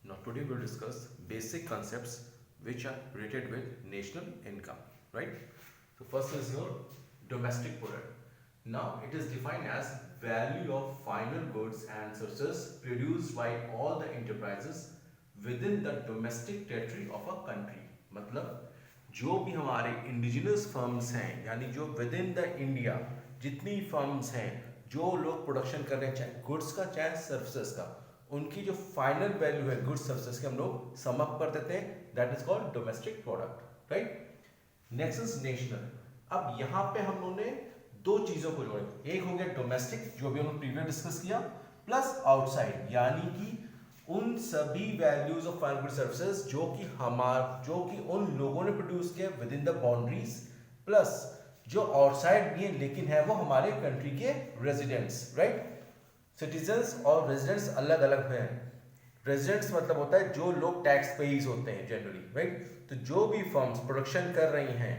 Now today we'll discuss basic concepts which are related with national income, right? So first is your domestic product. Now it is defined as value of final goods and services produced by all the enterprises within the domestic territory of a country. मतलब जो भी हमारे indigenous firms हैं यानी जो with in the India जितनी firms हैं जो लोग प्रोडक्शन कर रहे हैं चाहे गुड्स का चाहे सर्विसेज का उनकी जो फाइनल वैल्यू है गुड्स सर्विसेज के हम लोग सम अप कर देते हैं that is called domestic product right. Next is national. अब यहाँ पे हम लोगों ने दो चीजों को जोड़े, एक हो गया डोमेस्टिक जो भी हमने प्रीवियस डिस्कस किया प्लस आउटसाइड यानी कि उन सभी values of final goods services जो कि उन लोगों ने प्रोड्यूस किया with in the boundaries plus जो आउटसाइड भी है लेकिन है वो हमारे कंट्री के रेजिडेंट्स राइट। सिटीजन्स और रेजिडेंट्स अलग अलग हैं। रेजिडेंट्स मतलब होता है जो लोग टैक्स पेइज होते हैं जनरली राइट। तो जो भी फर्म्स प्रोडक्शन कर रही हैं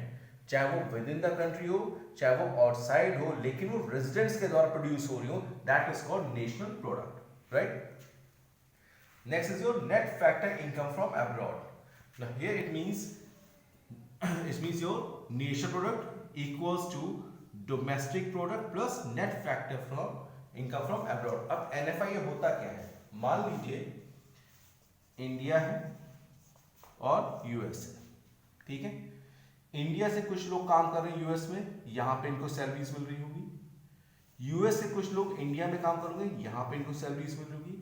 चाहे वो विद इन द कंट्री हो चाहे वो आउटसाइड हो लेकिन वो रेजिडेंट्स के द्वारा प्रोड्यूस हो रही हो that is called national product right. Next is your net factor income from abroad. Now here it means your national product equals to domestic product plus net factor from income from abroad. अब NFI ये होता क्या है? मान लीजिए India है और US है, ठीक है। इंडिया से कुछ लोग काम कर रहे हैं यूएस में, यहाँ पे इनको सैलरीज मिल रही होगी। यूएस से कुछ लोग इंडिया में काम करेंगे, यहाँ पे इनको सैलरीज मिल रही होगी।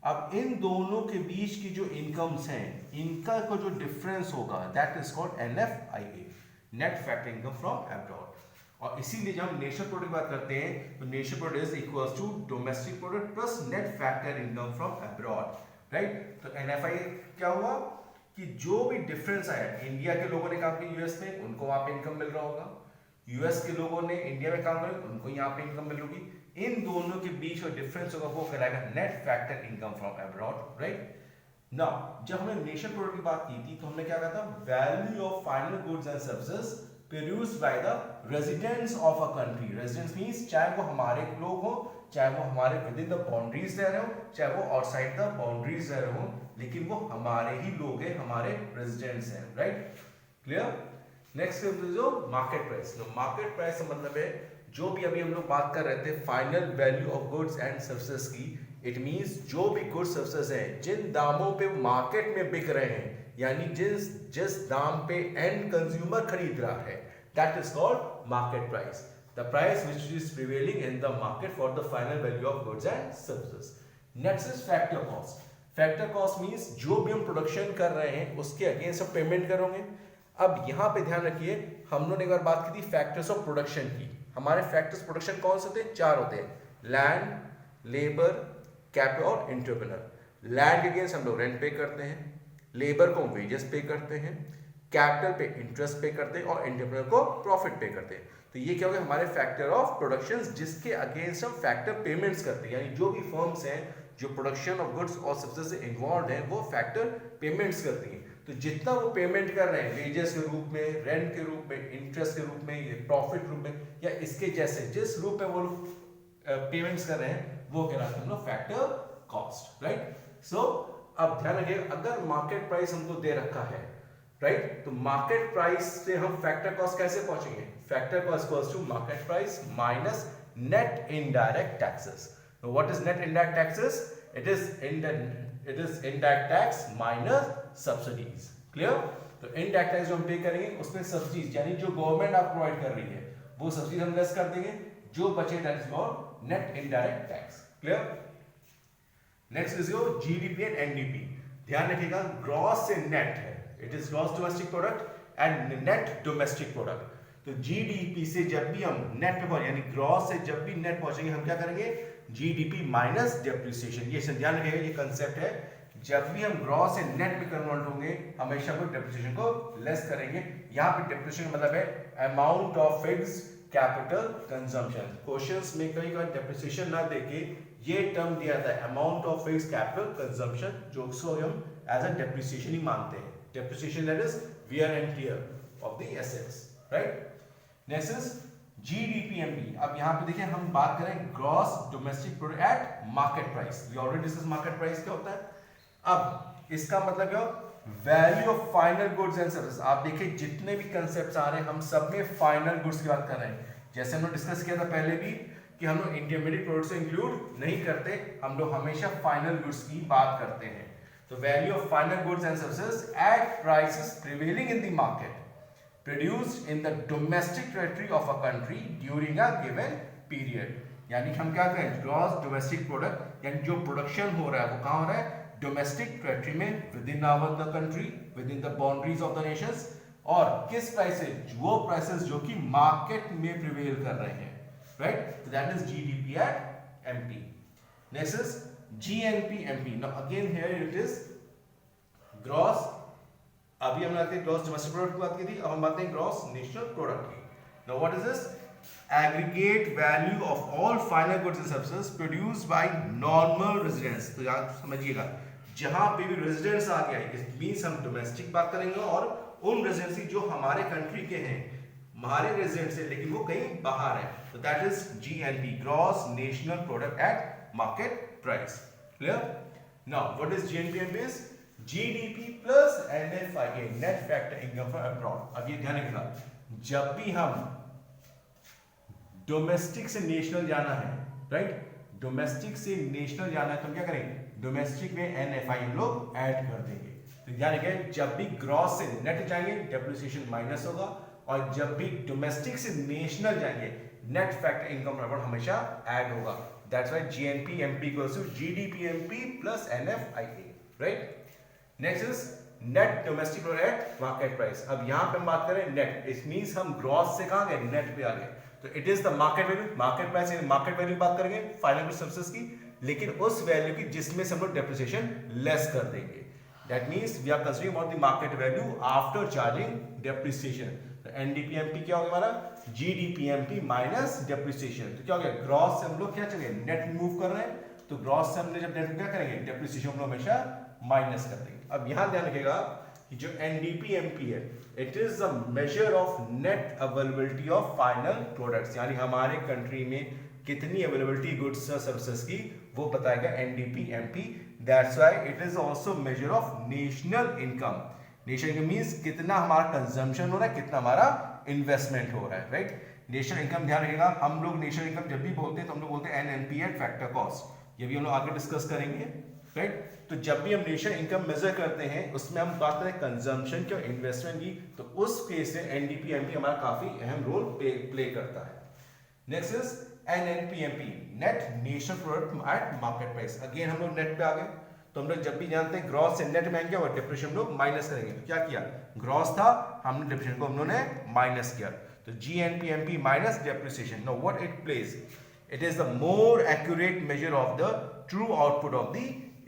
अब इन दोनों के बीच की जो इनकम्स हैं इनका को जो डिफरेंस होगा that is called NFIA, net factor income from abroad. और इसीलिए जब हम नेशनल प्रोडक्ट की बात करते हैं तो national product is equals to domestic product plus net factor income from abroad right. तो NFIA क्या हुआ कि जो भी डिफरेंस आया, इंडिया के लोगों ने काम किया यूएस में उनको वहां पे इनकम मिल रहा होगा, यूएस के लोगों ने इंडिया में काम किया उनको यहाँ पे इनकम मिल रही होगी, इन दोनों के बीच का डिफरेंस होगा वो कहलाएगा net factor income from abroad right. Now जब हमने नेशनल प्रोडक्ट की बात की थी तो हमने क्या कहा था value of final goods and services produced by the residents of a country. Residents means चाहे वो हमारे लोग हो चाहे वो हमारे विद इन द बाउंड्रीज रह रहे हो चाहे वो आउटसाइड द बाउंड्रीज रह रहे हो लेकिन वो हमारे ही लोग हैं, हमारे रेजिडेंट्स हैं राइट। क्लियर। नेक्स्ट जो मार्केट प्राइस। मार्केट प्राइस का मतलब है जो भी अभी हम लोग बात कर रहे थे final value of goods and services की, इट मींस जो भी गुड्स सर्विसेज हैं जिन दामों पे मार्केट में बिक रहे हैं यानी जिस दाम पे एंड कंज्यूमर खरीद रहा है that is called market price, the price which is prevailing in the market for the final value of goods and services. Next is factor cost. Factor cost means जो भी हम प्रोडक्शन कर रहे हैं उसके अगेंस्ट हम पेमेंट करोगे। अब यहाँ पे ध्यान रखिए हम लोगों ने एक बार बात की थी फैक्टर्स ऑफ प्रोडक्शन की। हमारे फैक्टर्स प्रोडक्शन कौन से होते हैं? चार होते हैं, लैंड, लेबर, कैपिटल और एंटरप्रेन्योर। लैंड के अगेंस्ट हम लोग रेंट पे करते हैं, लेबर को वेजेस पे करते हैं, कैपिटल पे इंटरेस्ट पे करते हैं और एंटरप्रेन्योर को प्रॉफिट पे करते हैं। तो ये क्या हो गया हमारे फैक्टर ऑफ प्रोडक्शन जिसके अगेंस्ट हम फैक्टर पेमेंट्स करते हैं यानी जो भी फर्म्स हैं जो प्रोडक्शन ऑफ गुड्स और सर्विसेज से इन्वॉल्व हैं वो फैक्टर पेमेंट्स करती हैं। तो जितना वो पेमेंट कर रहे हैं वेजेस के रूप में, रेंट के रूप में, इंटरेस्ट के रूप में, प्रॉफिट रूप में या इसके जैसे जिस रूप में वो पेमेंट्स कर रहे हैं वो कहलाता है फैक्टर कॉस्ट राइट। सो अब ध्यान रखिए अगर मार्केट प्राइस हमको दे रखा है राइट तो मार्केट प्राइस से हम फैक्टर कॉस्ट कैसे पहुंचेंगे? Factor cost equals to market price minus net indirect taxes. What is net indirect taxes? It is indirect tax minus subsidies. Clear. तो इनडायरेक्ट टैक्स जो हम पे करेंगे उसमें सब्सिडीज यानी जो गवर्नमेंट आप प्रोवाइड कर रही है वो सब्सिडी हम लेस कर देंगे, जो बचे that is called net indirect tax. Clear. Next is your GDP and NDP. ध्यान रखिएगा ग्रॉस से नेट है, it is gross domestic product and net domestic product. तो जीडीपी से जब भी हम नेट पे पहुंचे यानी ग्रॉस से जब भी नेट पहुंचेंगे हम क्या करेंगे? GDP minus depreciation. ये ध्यान रखिएगा ये कंसेप्ट है, जब भी हम ग्रॉस से नेट में कन्वर्ट होंगे हमेशा को डेप्रिसिएशन को लेस करेंगे। यहाँ पे डेप्रिसिएशन मतलब है amount of fixed capital consumption. Questions में कई बार डेप्रिसिएशन ना देके ये टर्म दिया था amount of fixed capital consumption जो उसको हम एज अ डेप्रिसिएशन ही मानते हैं। Depreciation that is wear and tear of the assets right. Next is GDPMP। अब यहाँ पे देखिए हम बात करें gross domestic product at market price. We already discuss market price क्या होता है। अब इसका मतलब क्या, value of final goods and services. आप देखिए जितने भी कंसेप्ट आ रहे हैं हम सब में फाइनल गुड्स की बात कर रहे हैं। जैसे हमने डिस्कस किया था पहले भी कि हम लोग इंटरमीडिएट प्रोडक्ट्स को इंक्लूड नहीं करते, हम लोग हमेशा फाइनल गुड्स की बात करते हैं। तो value of final goods and services at prices prevailing in the market produced in the domestic territory of a country during a given period. यानी हम क्या करें, ग्रॉस डोमेस्टिक प्रोडक्ट, यानी जो प्रोडक्शन हो रहा है वो कहाँ हो रहा है, डोमेस्टिक टेरिटरी में, within our the country, within the boundaries of the nations, और किस प्राइसेस, वो प्राइसेस जो कि मार्केट में प्रिवेल कर रहे हैं, right. So that is GDP at MP. Next is GNP MP. Now again here it is gross, अभी हमने बात की ग्रॉस डोमेस्टिक प्रोडक्ट की बात की थी, अब हम बात करें ग्रॉस नेशनल प्रोडक्ट की। Now what is this? Aggregate value of all final goods and services produced by normal residents। तो याद समझिएगा, जहां पे भी रेजिडेंट्स आ गया है, इट मींस हम डोमेस्टिक बात करेंगे, और उन रेजिडेंसी जो हमारे कंट्री के हैं, हमारे रेजिडेंट्स है लेकिन वो कहीं बाहर है, तो that is GNP, gross national product at market price. Clear? Now what is GNP is GDP plus NFIA, net factor income from abroad. अब ये ध्यान रखना, जब भी हम डोमेस्टिक से नेशनल जाना है, राइट, डोमेस्टिक से नेशनल जाना है तो हम क्या करेंगे, डोमेस्टिक में NFI हम लोग ऐड कर देंगे। तो ध्यान रखिए, जब भी ग्रॉस से नेट जाएंगे डेप्रिसिएशन माइनस होगा, और जब भी डोमेस्टिक से नेशनल जाएंगे net factor income from abroad हमेशा ऐड होगा। That's why GNP MP equals to GDP MP plus NFIA, right. Next is net domestic product at market price. अब यहां पे हम बात करें नेट, इट मींस हम ग्रॉस से कहां गए, नेट पे आ गए। तो it is the market value, market price यानी मार्केट वैल्यू बात करेंगे फाइनल गुड्स सर्विसेज की, लेकिन उस वैल्यू की जिसमें से हम लोग डेप्रिसिएशन लेस कर देंगे। That means we are considering about the market value after charging depreciation. तो NDP-MP क्या होगा हमारा, GDP-MP माइनस डेप्रिसिएशन। तो क्या हो गया, ग्रॉस से हम लोग क्या चलेंगे, नेट मूव कर रहे हैं, तो ग्रॉस से हमने जब नेट क्या करेंगे, डेप्रिसिएशन हम लोग हमेशा माइनस कर देंगे। अब यहां ध्यान रखिएगा कि जो NDP-MP है, it is the measure of net availability of final products, यानी हमारे कंट्री में कितनी अवेलेबिलिटी गुड्स और सर्विसेज की वो बताएगा NDP-MP। That's why it is also measure of national income. National income means कितना हमारा कंजम्पशन हो रहा है, कितना हमारा इन्वेस्टमेंट हो रहा है, राइट। नेशनल इनकम ध्यान रखिएगा, हम लोग नेशनल इनकम जब भी बोलते हैं तो हम लोग बोलते हैं NNP एट फैक्टर कॉस्ट, ये भी हम लोग आगे डिस्कस करेंगे, राइट। तो जब भी हम नेशनल इनकम मेजर करते हैं उसमें हम बात करें कंजम्पशन की और इन्वेस्टमेंट की, तो उस केस से NDP-MP हमारा काफी अहम रोल प्ले करता है। Next is NNP-MP, net national product at market price. Again हम लोग नेट पे आ गए, तो हम लोग जब भी जानते हैं ग्रॉस से नेट में क्या हुआ, डेप्रिसिएशन हम लोग माइनस करेंगे। तो क्या किया, ग्रॉस था, हमने डेप्रिसिएशन को हम लोगों ने माइनस किया, तो GNP-MP minus depreciation. Now what it plays, it is the more accurate measure of the true output of the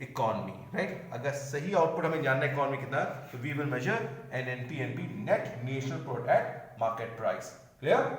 economy, right. अगर सही आउटपुट हमें जानना है इकोनॉमी कितना, तो we will measure NNP-MP, net national product at market price. Clear?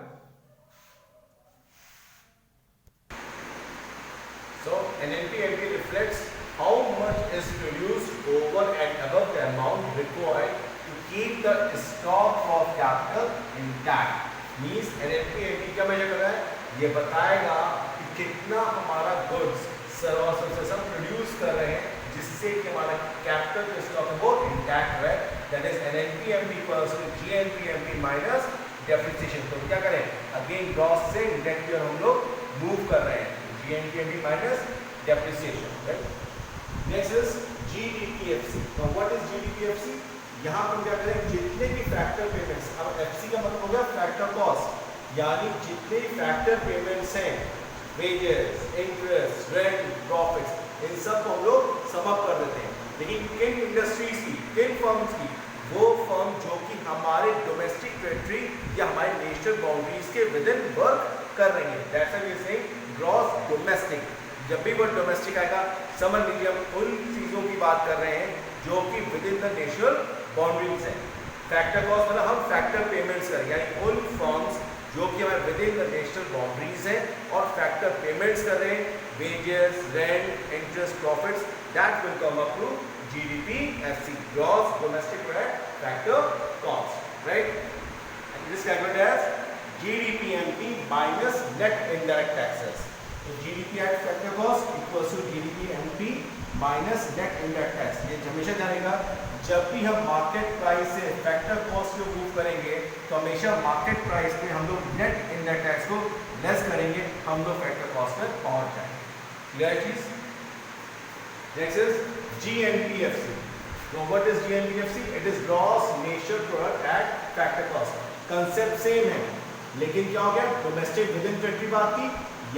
So NNP-MP reflects how much is produced over and above the amount required to keep the stock of capital intact. Means NNP-MP क्या major कर रहा है, ये बताएगा कि कितना हमारा goods services हम प्रोड्यूस कर रहे हैं जिससे कि हमारा कैपिटल जो स्टॉक है वो इंटैक्ट रहे। That is NNP-MP equals to GNP-MP minus depreciation. तो क्या करें, अगेन ग्रॉस से नेट की ओर हम लोग मूव कर रहे हैं, GNP-MP minus depreciation, right. Next is GDP-FC। तो व्हाट इज GDP-FC, यहां पर क्या करें, जितने भी फैक्टर पेमेंट्स, अब FC का मतलब हो गया फैक्टर कॉस्ट, यानी जितने फैक्टर पेमेंट्स हैं, वेजेस, इंटरेस्ट, रेंट, प्रॉफिट्स, इन सब को हम लोग सम अप कर देते हैं। लेकिन किन इंडस्ट्रीज की, किन फर्म्स की, वो फर्म जो कि हमारे डोमेस्टिक टेरिटरी या हमारे नेशनल बाउंड्रीज के विद इन वर्क कर रही है। That's why we are saying gross domestic. जब भी वर्ड डोमेस्टिक आएगा समझ लीजिए हम उन चीजों की बात कर रहे हैं जो कि with in the national boundaries है। फैक्टर कॉस्ट मतलब हम फैक्टर पेमेंट्स करें, यानी उन फर्म्स जो कि हमारे within the national boundaries है और फैक्टर पेमेंट्स कर रहे हैं, wages, rent, interest, profits, that will come up to GDP-FC, gross domestic product factor cost, right? And it is calculated as GDP-MP minus net indirect taxes. तो GDP at factor cost equals to GDP NP minus net indirect tax. ये हमेशा जानेगा जब भी हम market price से factor cost को move करेंगे तो हमेशा मार्केट प्राइस पे हम लोग नेट इनडायरेक्ट टैक्स को लेस करेंगे, हम लोग फैक्टर कॉस्ट पर पहुंच जाएंगे। क्लियर चीज? Next is GNPFC. Now what is GNPFC? It is gross national product at factor cost. Concept same है, लेकिन क्या हो गया, डोमेस्टिक विद इन कंट्री बात की,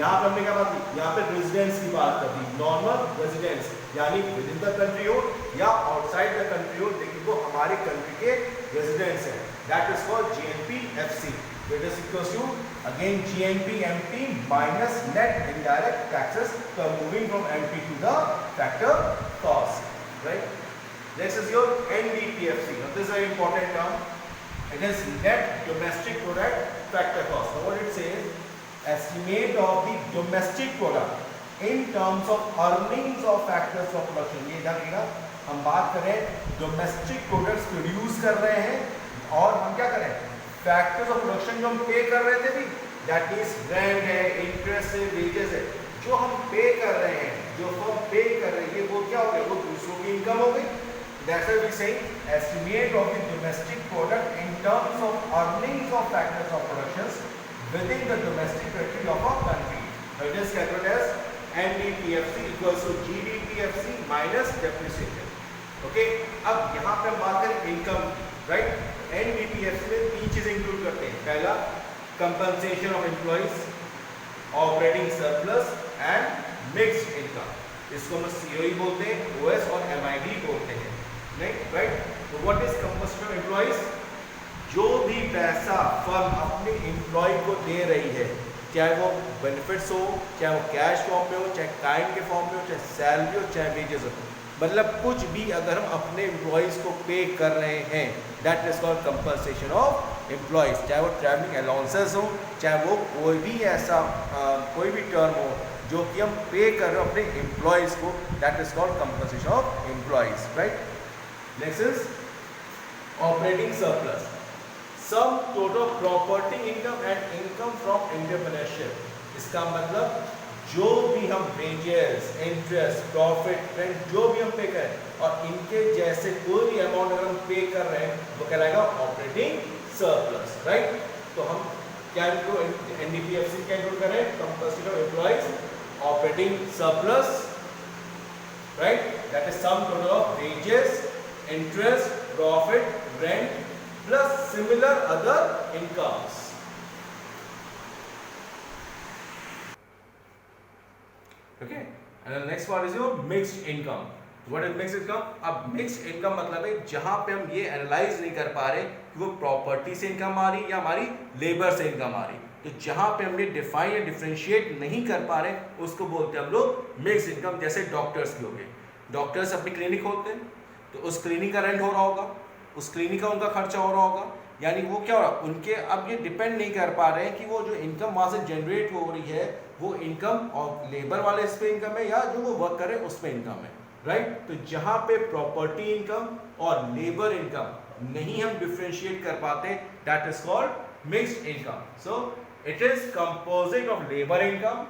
यहाँ पर हमने क्या बात की, यहाँ पे रेजिडेंस की बात कर दी, नॉर्मल रेजिडेंस यानी विद इन द कंट्री हो या आउटसाइड द कंट्री हो, लेकिन वो हमारे कंट्री के रेजिडेंस है। That is called GNPFC. It is equals to again GNP/MP minus net indirect taxes. So moving from MP to the factor cost, right? Next is your NDPFC. Now this is an important term. It is net domestic product factor cost. Now what it says, estimate of the domestic product in terms of earnings of factors of production. ये ध्यान रखिएगा, हम बात करें domestic products produce कर रहे हैं और हम क्या करें, फैक्टर्स ऑफ प्रोडक्शन जो हम पे कर रहे थे भी, दैट मींस रेंट है, इंटरेस्ट है, वेजेस है, जो हम पे कर रहे हैं, जो फर्म पे कर रही है, वो क्या हो गया, वो दूसरों की इनकम हो गई। That's why we saying estimate of the domestic product in terms of earnings of factors of productions within the domestic territory of a country. So it is calculated as NDPFC equals to GDPFC minus depreciation. Okay, अब यहाँ पे हम बात करें income, right? NDPFC में तीन चीजें include करते हैं। पहला, compensation of employees, operating surplus and mixed income. इसको हम COE बोलते हैं, OS और MID बोलते हैं, नहीं राइट? तो what is compensation of employees? जो भी पैसा फर्म अपने एम्प्लॉय को दे रही है, चाहे वो बेनिफिट्स हो, चाहे वो कैश फॉर्म में हो, चाहे टाइम के फॉर्म में हो, चाहे सैलरी हो, चाहे वेजेस हो, मतलब कुछ भी अगर हम अपने एम्प्लॉयज़ को पे कर रहे हैं, that is called compensation of employees. चाहे वो ट्रैवलिंग अलाउंसेस हो, चाहे वो कोई भी ऐसा कोई भी टर्म हो जो कि हम पे कर रहे हो अपने एम्प्लॉयज़ को, that is called compensation of employees, right? Next is operating surplus, sum total property income and income from entrepreneurship. इसका मतलब जो भी हम वेजेस, इंटरेस्ट, प्रॉफिट, रेंट जो भी हम पे करें और इनके जैसे कोई भी अमाउंट अगर हम पे कर रहे हैं, वो कहलाएगा ऑपरेटिंग सरप्लस, राइट? तो हम क्या NDPFC क्या इंक्लूड करें, compensation of employees, operating surplus, right? That is sum total of wages, interest, profit, rent plus similar other incomes. Okay, and the next part is your mixed income. What is mixed income? अब mixed income मतलब है जहां पे हम ये analyse नहीं कर पा रहे कि वो प्रॉपर्टी से इनकम आ रही या हमारी लेबर से इनकम आ रही, तो जहां पे हम ये डिफाइन या डिफरेंशिएट नहीं कर पा रहे उसको बोलते हैं हम लोग मिक्स्ड इनकम। जैसे डॉक्टर्स की हो गई, डॉक्टर्स अपनी क्लिनिक खोलते हैं तो उस क्लिनिक का रेंट हो रहा होगा, उस क्लिनिक का उनका खर्चा हो रहा होगा, यानी वो क्या हो रहा है, उनके अब ये डिपेंड नहीं कर पा रहे हैं कि वो जो इनकम वहाँ से जनरेट हो रही है वो इनकम और लेबर वाले इस पे इनकम है या जो वो वर्क कर रहे हैं उस पे इनकम है, राइट? तो जहाँ पे प्रॉपर्टी इनकम और लेबर इनकम नहीं हम डिफरेंशिएट कर पाते, that is called mixed income. So it is composite of labour income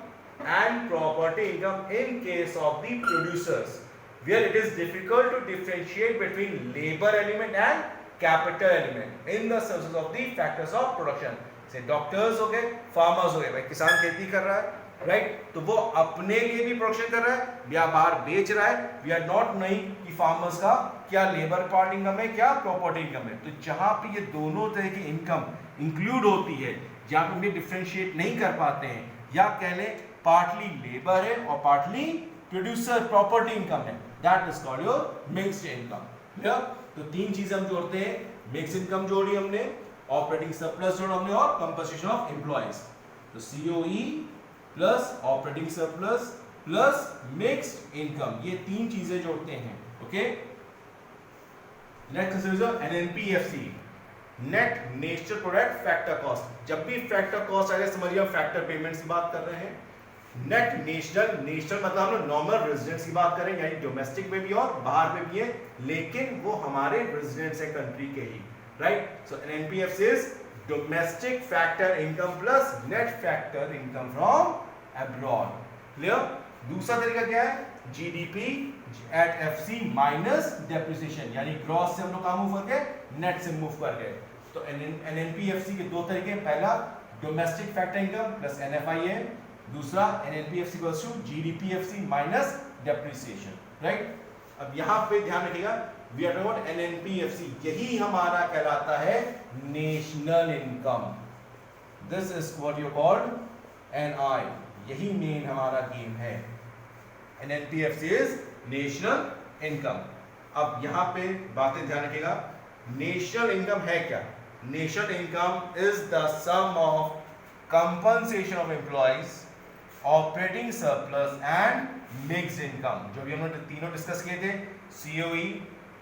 and property income in case of the producers, where it is difficult to differentiate between labor element and capital element in the sources of the factors of production. से doctors हो गए, farmers हो गए, भाई किसान खेती कर रहा है, राइट? तो वो अपने लिए भी प्रोडक्शन कर रहा है या बाहर बेच रहा है। वी आर नॉट नोइंग कि फार्मर्स का क्या लेबर पार्ट इनकम है, क्या प्रॉपर्टी इनकम है। तो जहां पे ये दोनों तरह की इनकम इंक्लूड होती है, जहां पे हम डिफरेंशिएट नहीं कर पाते हैं, या कह लें पार्टली लेबर है और पार्टली प्रोड्यूसर प्रॉपर्टी इनकम है, that is called your mixed income. Clear? तो तीन चीजें हम जोड़ते हैं, मिक्स्ड इनकम जोड़ी हमने, ऑपरेटिंग सरप्लस जोड़ा हमने और कंपनसेशन ऑफ एम्प्लॉइज। तो COE plus operating surplus plus mixed income, ये तीन चीजें जोड़ते हैं। Okay, next is NNPFC, net natural product factor cost. जब भी फैक्टर कॉस्ट आए समझिए हम फैक्टर पेमेंट्स की बात कर रहे हैं। नेट नेशनल मतलब हम लोग नॉर्मल रेजिडेंट्स की बात करें, यानी डोमेस्टिक में भी और बाहर में भी है, लेकिन वो हमारे रेजिडेंट्स है कंट्री के ही, right? So NNPFC is domestic factor income plus net factor income from abroad. Clear? दूसरा तरीका क्या है? GDP at FC minus depreciation, यानी ग्रॉस से हम लोग कहाँ मूव कर गए? नेट से मूव कर गए। तो एनएनपीएफसी के दो तरीके, पहला domestic factor income plus NFIA, दूसरा NNPFC equals to GDPFC minus depreciation, right? अब यहाँ पे ध्यान रखिएगा, we are talking about NNPFC, यही हमारा कहलाता है national income. This is what you called NI, यही मेन हमारा गेम है। NNPFC is national income. अब यहाँ पे बातें ध्यान रखिएगा, नेशनल इनकम है क्या? National income is the sum of compensation of employees, operating surplus and mixed income, जो भी हमने तीनों डिस्कस किए थे, COE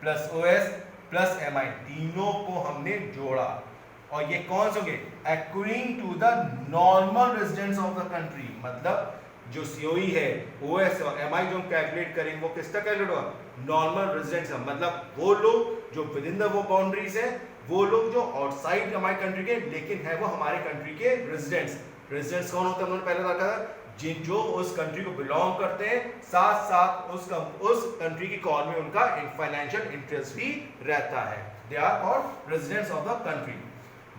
plus OS plus MI, तीनों को हमने जोड़ा। और ये कौन से होंगे? According to the normal residence of the country, मतलब जो सीओई है, ओएस और एमआई जो हम कैलकुलेट करेंगे वो किसका कैलकुलेट होगा? नॉर्मल रेजिडेंस का, मतलब वो लोग जो विद इन द वो बाउंड्रीज है, वो लोग जो आउटसाइड हमारे कंट्री के लेकिन है वो हमारे कंट्री के रेजिडेंट्स। रेजिडेंट्स कौन होता है? हमने पहले देखा था, जिन जो उस कंट्री को बिलोंग करते हैं, साथ साथ उस कंट्री की इकोनॉमी में उनका फाइनेंशियल इंटरेस्ट भी रहता है। They are called residents of the country.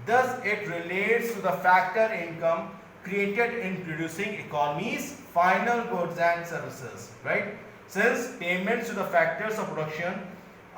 Thus it relates to the factor income created in producing economies, final goods and services, right? Since payments to the factors of production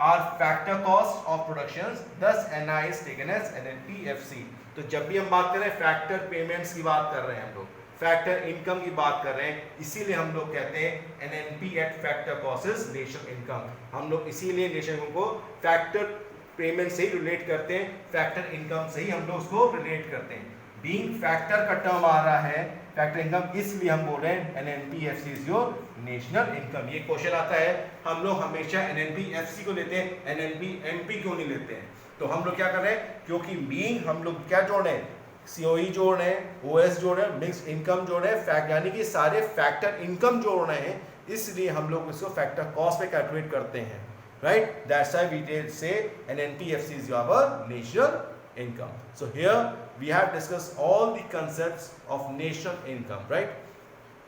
are factor cost of productions, thus NI is taken as NNPFC. तो जब भी हम बात कर रहे हैं factor payments की बात कर रहे हैं, हम लोग फैक्टर इनकम की बात कर रहे हैं, इसीलिए हम लोग कहते हैं NNP eight factor cost is national income. हम लोग इसीलिए नेशनल इनकम को फैक्टर पेमेंट से ही रिलेट करते हैं, फैक्टर इनकम से ही हम लोग उसको रिलेट करते हैं। बीइंग फैक्टर का टर्म आ रहा है फैक्टर इनकम, इसलिए हम बोल रहे हैं एनएनपीएफसी इज योर नेशनल इनकम। ये क्वेश्चन आता है, हम लोग हमेशा एनएनपीएफसी को लेते हैं, एनएनपीएमपी क्यों नहीं लेते हैं? तो हम लोग क्या कर रहे हैं, क्योंकि बीइंग हम लोग क्या जोड़ रहे हैं? सीओई जोड़ रहे हैं, ओएस जोड़ रहे हैं, मिक्स्ड इनकम जोड़ रहे हैं, फैक्ट यानी कि सारे फैक्टर इनकम जोड़ रहे हैं, इसलिए हम लोग इसको फैक्टर कॉस्ट पे कैलकुलेट करते हैं, right? That's why we did say NNPFC is our national income. So here we have discussed all the concepts of national income, right?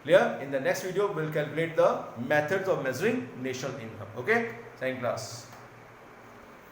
Clear? In the next video we'll calculate the methods of measuring national income. Okay? Thank you class.